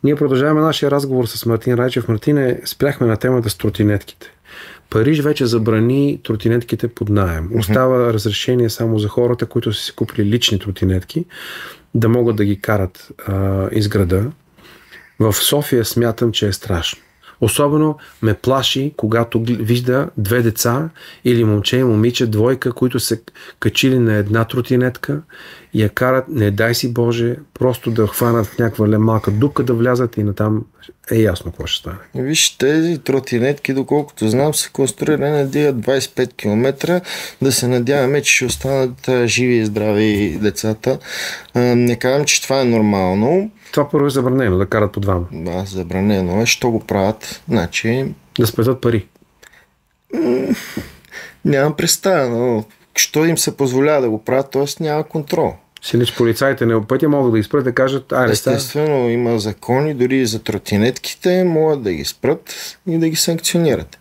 Ние продължаваме нашия разговор с Мартин Райчев. Мартине, спряхме на темата с тротинетките. Париж вече забрани тротинетките под наем. Остава разрешение само за хората, които са си купили лични тротинетки, да могат да ги карат из града. В София смятам, че е страшно. Особено ме плаши, когато вижда две деца или момче и момиче, двойка, които се качили на една тротинетка и я карат, не дай си Боже, просто да хванат в някаква малка дупка да влязат и натам е ясно какво ще стане. Виж, тези тротинетки, доколкото знам, са конструирани да дигат 25 км, да се надяваме, че ще останат живи и здрави децата. Не казвам, че това е нормално. Това първо е забранено, да карат по двама. Да, забранено е. Що го правят? Значи... Да спестят пари. Нямам представа, но що им се позволява да го правят, т.е. няма контрол. Силич полицаите на пътя могат да ги спрат да кажат естествено, има закони, дори и за тротинетките могат да ги спрат и да ги санкционират.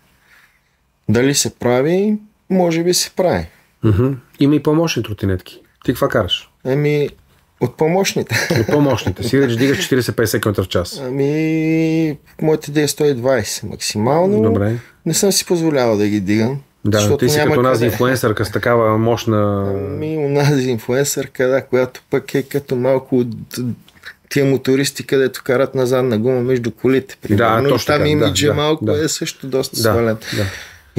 Дали се прави? Може би се прави. Има и помощни тротинетки. Ти каква караш? От помощните. От помощните. Си да дигаш 40-50 км в час. Моите да е 120 максимално. Добре. Не съм си позволявал да ги дигам. Да, ти си като онази инфлуенсърка с такава мощна... Онази инфлуенсърка, да, която пък е като малко от тия мотористи, където карат на задна гума между колите. Да, точно там така. имиджа малко е също доста свален. Да.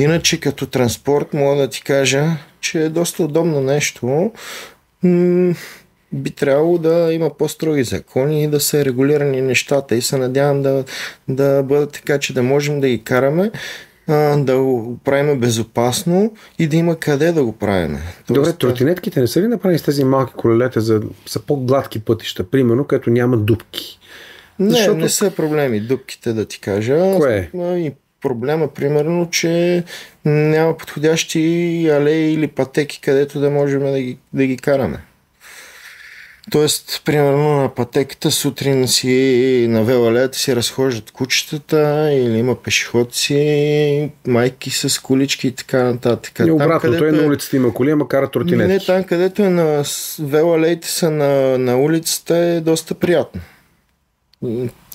Иначе като транспорт мога да ти кажа, че е доста удобно нещо. Би трябвало да има по-строги закони и да са регулирани нещата и се надявам да бъдат така, че да можем да ги караме, да го правим безопасно и да има къде да го правим. Добре, тротинетките не са ли направени с тези малки колелета за по-гладки пътища, примерно, където няма дупки? Не са проблеми дупките, да ти кажа. Кое е? И проблема, примерно, че няма подходящи алеи или пътеки, където да можем да ги караме. Тоест, примерно на пътеката сутрин си на велоалеята си разхождат кучетата или има пешеходци, майки с колички и така нататък. И обратно, той на улицата има коли, ама кара тротинетки. Не, там където е на велоалеите са на улицата е доста приятно.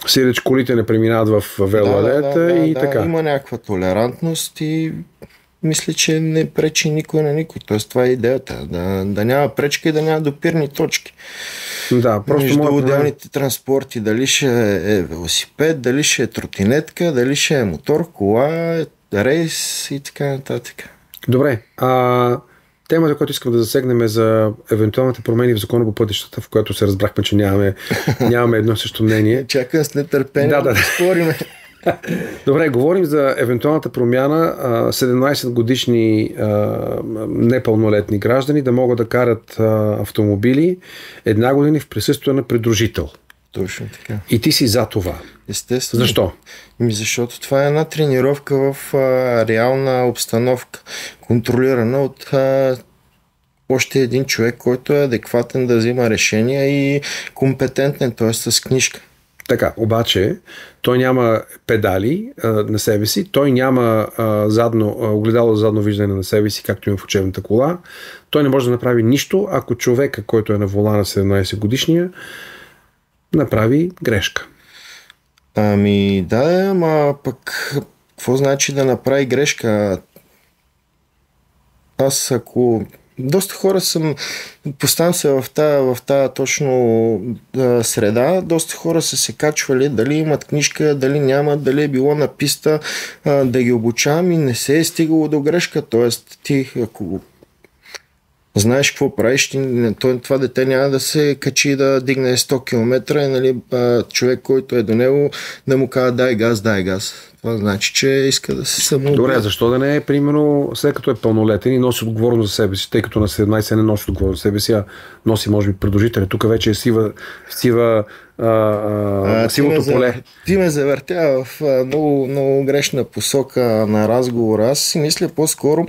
Сиреч колите не преминават в велоалеята и така. Има някаква толерантност и мисля, че не пречи никой на никой. Тоест това е идеята. Да няма пречка и да няма допирни точки. Да, просто между отделните транспорти. Дали ще е велосипед, дали ще е тротинетка, дали ще е мотор, кола, рейс и така нататък. Добре. Темата, която искам да засегнем е за евентуалните промени в закона по пътищата, в която се разбрахме, че нямаме едно също мнение. Чакам с нетърпение да спориме. Добре, говорим за евентуалната промяна 17 годишни непълнолетни граждани да могат да карат автомобили една година в присъствие на придружител. Точно така. И ти си за това. Естествено. Защо? Защото това е една тренировка в реална обстановка, контролирана от още един човек, който е адекватен да взима решения и компетентен, т.е. с книжка. Така, обаче той няма педали на себе си, той няма огледало за задно виждане на себе си, както има в учебната кола. Той не може да направи нищо, ако човека, който е на волана 17 годишния, направи грешка. Да, ама пък какво значи да направи грешка? Аз ако... Доста хора поставям се в тази точно среда, доста хора са се качвали, дали имат книжка, дали нямат, дали е било на писта, да ги обучавам и не се е стигало до грешка. Тоест ти, ако знаеш какво правиш, това дете няма да се качи да дигне 100 км и нали, човек, който е до него, да му казва дай газ. Това значи, че иска да се самоубие. Добре, защо да не е, примерно, след като е пълнолетен и носи отговорност за себе си, тъй като на 17 не носи отговорност за себе си, а носи, може би, придружители. Тук вече е сивото поле. Ти ме завъртя в много, много грешна посока на разговора. Аз си мисля по-скоро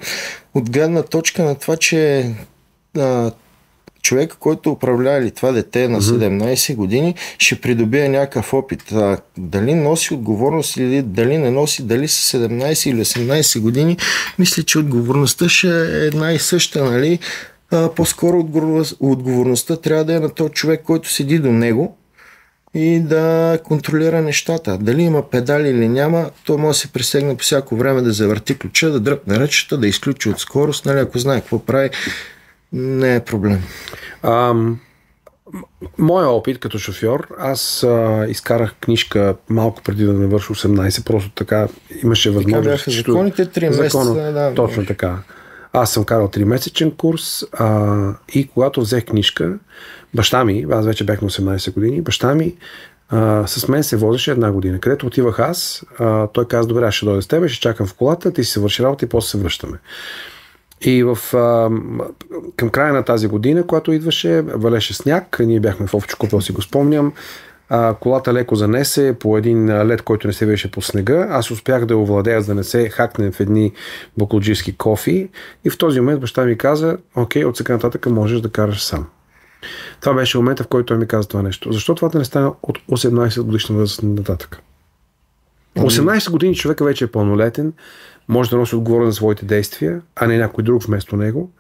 от гледна точка на това, че човек, който управлява това дете на 17 години, ще придобие някакъв опит. Дали носи отговорност или дали не носи, дали са 17 или 18 години, мисля, че отговорността ще е една и съща, нали? По-скоро отговорността трябва да е на този човек, който седи до него и да контролира нещата. Дали има педали или няма, то може да се пресегне по всяко време да завърти ключа, да дръпне ръчета, да изключи от скорост, нали, ако знае какво прави, не е проблем. Моя опит като шофьор, аз изкарах книжка малко преди да навърша 18, просто така имаше възможност. Така бяха законите 3 месеца. Да, точно така. Аз съм карал 3-месечен курс и когато взех книжка, баща ми, аз вече бях на 18 години, баща ми с мен се возеше 1 година. Където отивах аз, той каза, добре, аз ще дойда с теб, ще чакам в колата, ти си се върши работа и после се връщаме. И към края на тази година, когато идваше, валеше сняг, ние бяхме в Овчо купел, си го спомням, колата леко занесе по един лед, който не се виеше по снега. Аз успях да овладея, за да не се хакнем в едни буклуджийски кофи. И в този момент баща ми каза, окей, от сега нататък можеш да караш сам. Това беше момента, в който той ми каза това нещо. Защо това да не стане от 18 годишна възраст нататък? 18 години човека вече е пълнолетен, може да носи отговорност за своите действия, а не някой друг вместо него.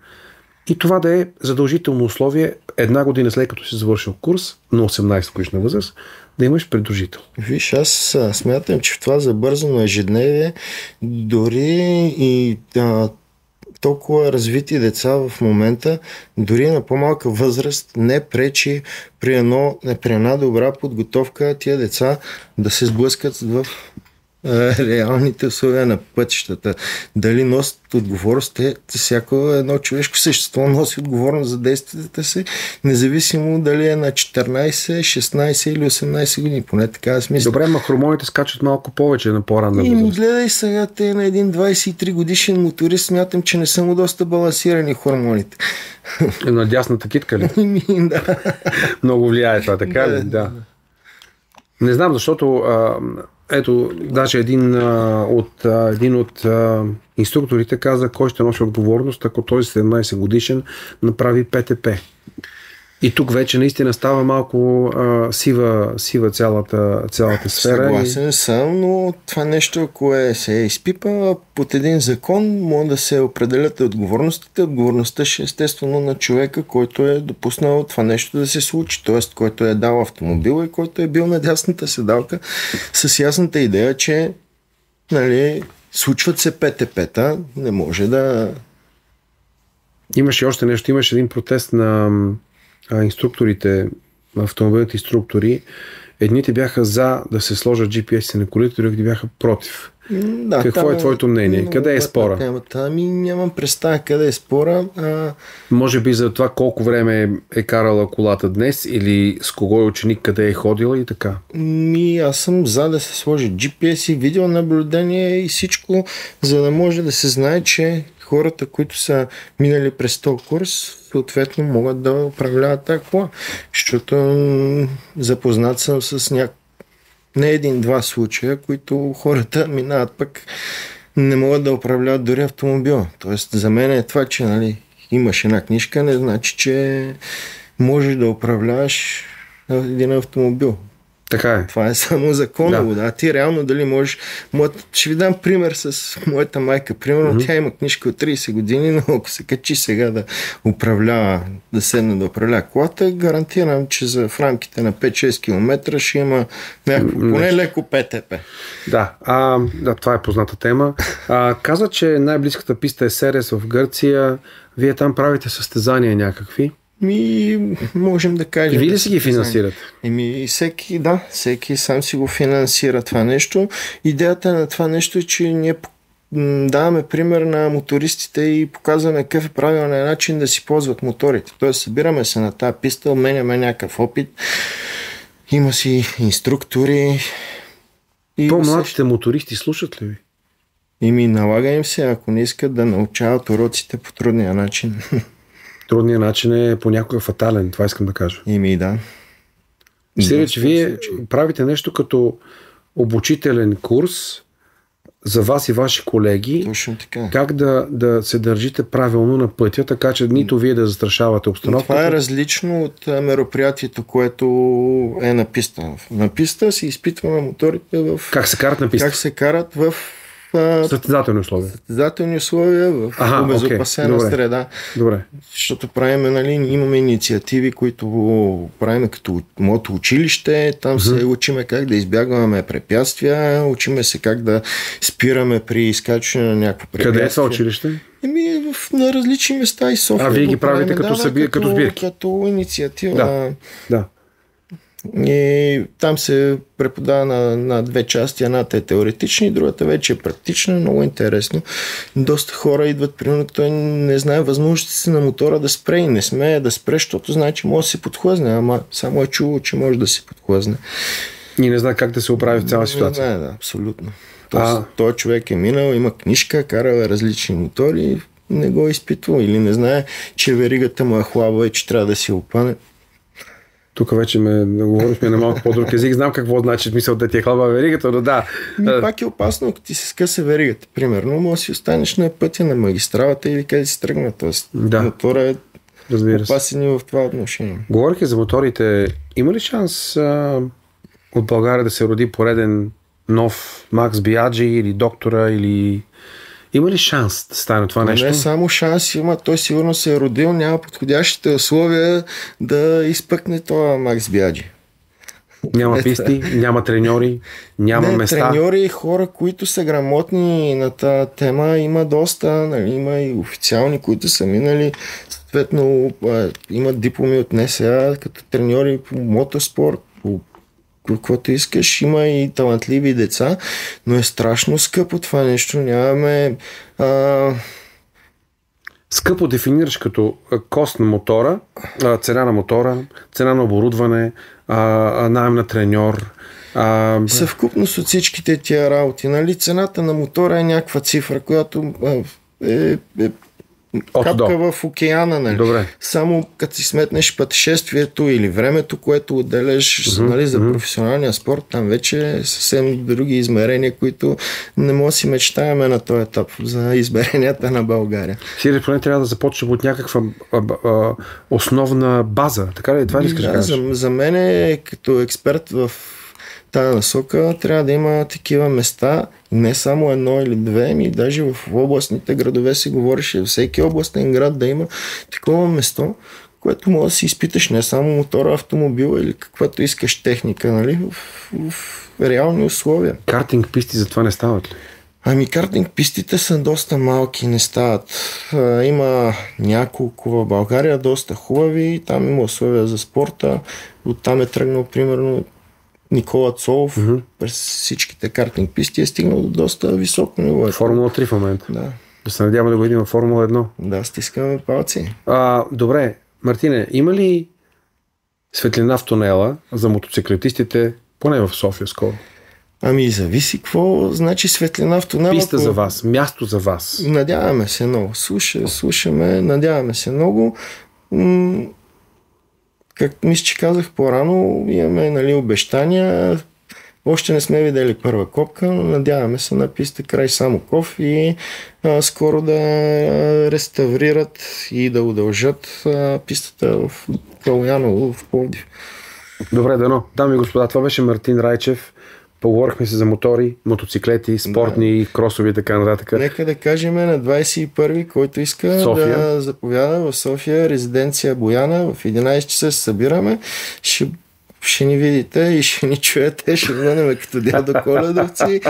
И това да е задължително условие 1 година след като си завършил курс на 18 годишна възраст, да имаш придружител. Виж, аз смятам, че в това забързано ежедневие дори и толкова развити деца в момента, дори на по-малка възраст, не пречи при една добра подготовка тия деца да се сблъскат в реалните условия на пътищата. Дали носят отговорност, всяко едно човешко същество носи отговорност за действията си, независимо дали е на 14, 16 или 18 години. Поне така аз мисля. Добре, ма хормоните скачат малко повече на по-ранна възраст. И гледай сега, те на един 23 годишен моторист, смятам, че не са му доста балансирани хормоните. На дясната китка ли? Да. Много влияе това, така ли? Да. Не знам, защото ето, даже един от инструкторите каза, кой ще носи отговорност, ако този 17 годишен направи ПТП. И тук вече наистина става малко сива цялата сфера. Съгласен съм, но това нещо, ако се изпипа под един закон, може да се определят отговорностите. Отговорността ще естествено на човека, който е допуснал това нещо да се случи, т.е. който е дал автомобила и който е бил на дясната седалка с ясната идея, че нали, случват се ПТП-та, не може да... Имаше още нещо, имаше един протест на инструкторите, автомобилните инструктори. Едните бяха за да се сложат GPS на колите, другите бяха против. Да, какво е твоето мнение? Къде е спора? Нямам представа къде е спора. Може би за това колко време е карала колата днес или с кого е ученик, къде е ходила и така. Аз съм за да се сложи GPS и видеонаблюдение и всичко, за да може да се знае, че хората, които са минали през този курс, съответно могат да управляват тази кола. Защото запознат съм с не един-два случая, които хората минават пък не могат да управляват дори автомобила. Тоест за мен е това, че нали, имаш една книжка, не значи, че можеш да управляваш един автомобил. Така е. Това е само законово. Да. Ти реално дали можеш... Ще ви дам пример с моята майка. Примерно тя има книжка от 30 години, но ако се качи сега да управлява, да седне да управлява колата, гарантирам, че в рамките на 5-6 км ще има поне леко ПТП. Да, това е позната тема. Каза, че най-близката писта е Серес в Гърция. Вие там правите състезания някакви. Можем да кажем. И вие ли си ги финансирате? Всеки сам си го финансира това нещо. Идеята на това нещо е, че ние даваме пример на мотористите и показваме какъв е правилният начин да си ползват моторите. Тоест събираме се на тази писта, обменяме някакъв опит, има си инструктори. По-младите мотористи слушат ли ви? Налага им се, ако не искат да научават уроците по трудния начин. Трудният начин е понякога фатален, това искам да кажа. Да. Мисля, че вие правите нещо като обучителен курс за вас и ваши колеги. Точно така. Как да се държите правилно на пътя, така че нито вие да застрашавате обстановката. Това е различно от мероприятието, което е на писта. На писта си изпитваме моторите Как се карат на писта? Как се карат в състезателни условия. Състезателни условия, в обезопасена среда. Добре. Защото правим, нали, имаме инициативи, които правим като мотоучилище, там се учиме как да избягваме препятствия, учиме се как да спираме при изкачване на някакво препятствие. Къде са училище? На различни места и София. Вие ги правите като сбирки? Като инициатива. Да. И там се преподава на две части. Едната е теоретична и другата вече е практична. Много интересно. Доста хора идват, примерно, той не знае възможностите си на мотора да спре и не смее да спре, защото знае, че може да се подхлъзне, ама само е чуло, че може да се подхлъзне. И не знае как да се оправи в цяла ситуация. Не, да, абсолютно. Той човек е минал, има книжка, карал различни мотори, не го е изпитвал или не знае, че веригата му е хлаба и че трябва да си опане. Тук вече говорихме на малко по-друг език. Знам какво значи мисъл да ти е хлаба веригата, но да. Пак е опасно, ако ти се скъса веригата. Примерно, може да си останеш на пътя на магистралата или къде си тръгна. Тоест, мотора е опасен и в това отношение. Говорих за моторите. Има ли шанс от България да се роди пореден нов Макс Биаджи или доктора или... Има ли шанс да стане това нещо? Не само шанс има, той сигурно се е родил, няма подходящите условия да изпъкне това Макс Биаджи. Няма писти, няма треньори, няма места. Треньори, хора, които са грамотни на тази тема, има доста, нали, има и официални, които са минали, съответно имат дипломи от НСА, като треньори по мотоспорт, по каквото искаш, има и талантливи деца, но е страшно скъпо това нещо. Нямаме... Скъпо дефинираш като кост на мотора, цена на мотора, цена на оборудване, наем на треньор. Съвкупност от всичките тия работи. Нали? Цената на мотора е някаква цифра, която е капка в океана. Нали? Добре. Само като си сметнеш пътешествието или времето, което отделяш нали, за професионалния спорт, там вече е съвсем други измерения, които не може да си мечтаеме на този етап за измеренията на България. Сири, поне трябва да започне от някаква основна база. Така ли? Това ли искаш да кажеш? За мен като експерт в тази насока трябва да има такива места, не само едно или две, ами даже в областните градове се говореше, всеки областен град да има такова место, което може да си изпиташ не само мотора, автомобила или каквато искаш техника, нали, в реални условия. Картинг писти за това не стават ли? Ами картинг пистите са доста малки, не стават. Има няколко в България, доста хубави, там има условия за спорта, оттам е тръгнал примерно Никола Цолов през всичките картинг писти е стигнал до доста високо ниво. Формула 3 в момента. Да се надяваме да го видим в Формула 1. Да, стискаме палци. Добре, Мартине, има ли светлина в тунела за мотоциклетистите, поне в София скоро? Ами зависи какво значи светлина в тунела. Писта за вас, място за вас. Надяваме се много. Слушаме, надяваме се много. Както мисля, че казах по-рано, имаме нали, обещания. Още не сме видели първа копка, но надяваме се на писта край Самоков и скоро да реставрират и да удължат пистата в Калояново в Пловдив. Добре, дано. Дами и господа, това беше Мартин Райчев. Поговорихме се за мотори, мотоциклети, спортни, кросови и така нататък. Нека да кажем на 21-ви, който иска София. Да заповяда в София, резиденция Бояна, в 11 часа се събираме. Ще ни видите и ще ни чуете, ще бъдем като дядо Коледовци.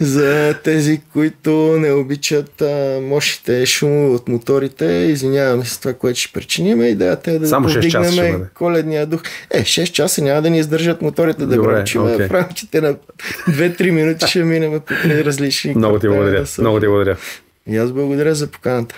За тези, които не обичат мощите шумо от моторите, извиняваме се това, което ще причиним. Идеята е да повдигнем коледния дух. 6 часа няма да ни издържат моторите да бръмчим. В рамките на 2-3 минути ще минем по различни. Много ти благодаря. Много ти благодаря. И аз благодаря за поканата.